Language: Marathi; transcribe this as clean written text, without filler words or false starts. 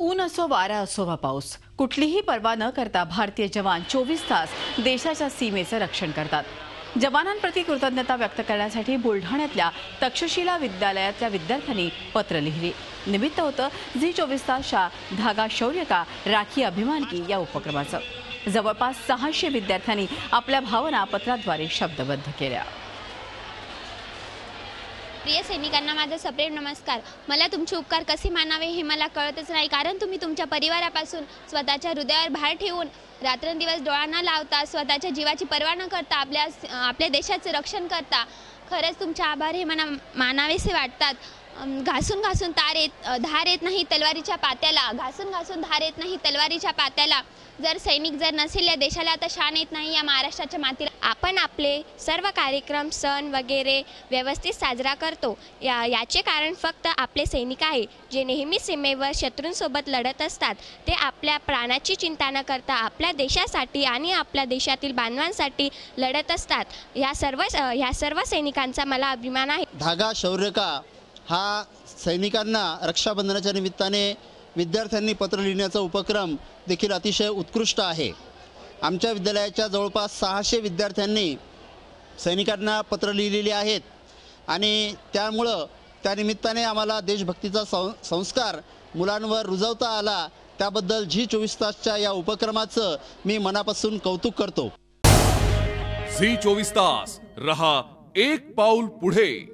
ऊन असो, वारा असो वा पाऊस, कुठलीही पर्वा न करता भारतीय जवान 24 तास देशाच्या सीमेचं रक्षण करतात। जवानांप्रती कृतज्ञता व्यक्त करण्यासाठी बुलढाण्यातल्या तक्षशिला विद्यालयातल्या विद्यार्थ्यांनी पत्र लिहिली। निमित्त होतं झी24 तासच्या धागा शौर्य का राखी अभिमान की या उपक्रमाचं। जवळपास 600 विद्यार्थ्यांनी आपल्या भावना पत्राद्वारे शब्दबद्ध केल्या। प्रिय सैनिकांना माझा सप्रेम नमस्कार। मला तुमचे उपकार कसे मानावे हे मला कळतच नाही, कारण तुम्ही तुमच्या परिवारापासून स्वतःच्या हृदयावर भार ठेवून रात्रंदिवस डोळा न लावता स्वतःच्या जीवाची पर्वा न करता आपल्या देशाचे रक्षण करता। खरंच तुमचे आभार हे मला मानावेसे वाटतात। घासून घासून धार येत नाही तलवारीच्या पात्याला, घासून घासून धार येत नाही तलवारीच्या पात्याला। जर सैनिक जर नसेल या देशाला तर शान येत नाही या महाराष्ट्राच्या मातीला। आपण आपले सर्व कार्यक्रम सण वगैरे व्यवस्थित साजरा करतो, याचे कारण फक्त आपले सैनिक आहे, जे नेहमी सीमेवर शत्रूंसोबत लढत असतात। ते आपल्या प्राणाची चिंता न करता आपल्या देशासाठी आणि आपल्या देशातील बांधवांसाठी लढत असतात। ह्या सर्व सैनिकांचा मला अभिमान आहे। धागा शौर्य का हा सैनिकांना रक्षाबंधनाच्या निमित्ताने विद्यार्थ्यांनी पत्र लिहिण्याचा उपक्रम देखील अतिशय उत्कृष्ट आहे। आमच्या विद्यालयाच्या जवळपास 600 विद्यार्थ्यांनी सैनिकांना पत्र लिहिलेली आहेत आणि त्यामुळं त्या निमित्ताने आम्हाला देशभक्तीचा संस्कार मुलांवर रुजवता आला। त्याबद्दल झी24 तासच्या या उपक्रमाचं मी मनापासून कौतुक करतो। झी24 तास रहा एक पाऊल पुढे।